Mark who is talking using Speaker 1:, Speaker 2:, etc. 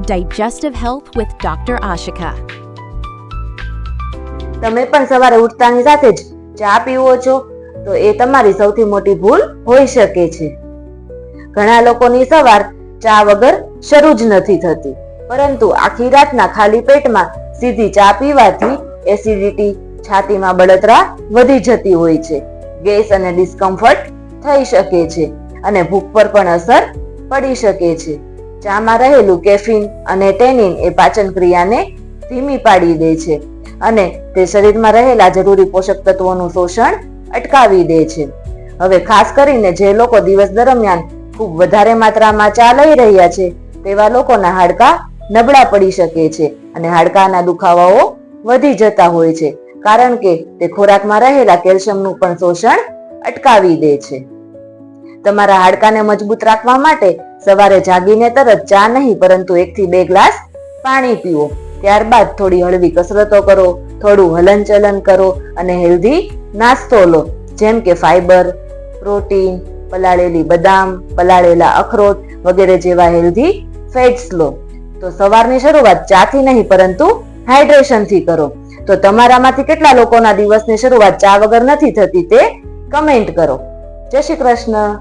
Speaker 1: Digestive Health with Dr. Ashika.
Speaker 2: તમે પણ સવારે ઉઠતાની સાથે જ ચા પીવો છો તો એ તમારી સૌથી મોટી ભૂલ હોઈ શકે છે. ઘણા લોકોની સવાર ચા વગર શરૂ જ નથી થતી, પરંતુ આખી રાતના ખાલી પેટમાં સીધી ચા પીવાથી એસિડિટી, છાતીમાં બળતરા વધી જતી હોય છે, ગેસ અને ડિસ્કમ્ફર્ટ થઈ શકે છે અને ભૂખ પર પણ અસર પડી શકે છે. ચામાં રહેલું કેફીન અને ટેનિન એ પાચન ક્રિયાને ધીમી પાડી દે છે અને તે શરીરમાં રહેલા જરૂરી પોષક તત્વોનું શોષણ અટકાવી દે છે. હવે ખાસ કરીને જે લોકો દિવસ દરમિયાન ખૂબ વધારે માત્રામાં ચા લઈ રહ્યા છે તેવા લોકોના હાડકાં નબળા પડી શકે છે અને હાડકાના દુખાવાઓ વધી જતા હોય છે, કારણ કે તે ખોરાકમાં રહેલા કેલ્શિયમનું પણ શોષણ અટકાવી દે છે. તમારા હાડકાને મજબૂત રાખવા માટે સવારે જાગીને તરત ચા નહીં, પરંતુ 1 થી 2 ગ્લાસ પાણી પીવો. ત્યારબાદ થોડી હળવી કસરતો કરો, થોડું હલનચલન કરો અને હેલ્ધી નાસ્તો લો, જેમ કે ફાઈબર, પ્રોટીન, પલાળેલી બદામ, પલાળેલા અખરોટ વગેરે જેવા હેલ્ધી ફેટ્સ લો. તો સવારની શરૂઆત ચાથી નહીં પરંતુ હાઇડ્રેશનથી કરો. તો તમારામાંથી કેટલા લોકોના દિવસની શરૂઆત ચા વગર નથી થતી તે કમેન્ટ કરો. જય શ્રી કૃષ્ણ.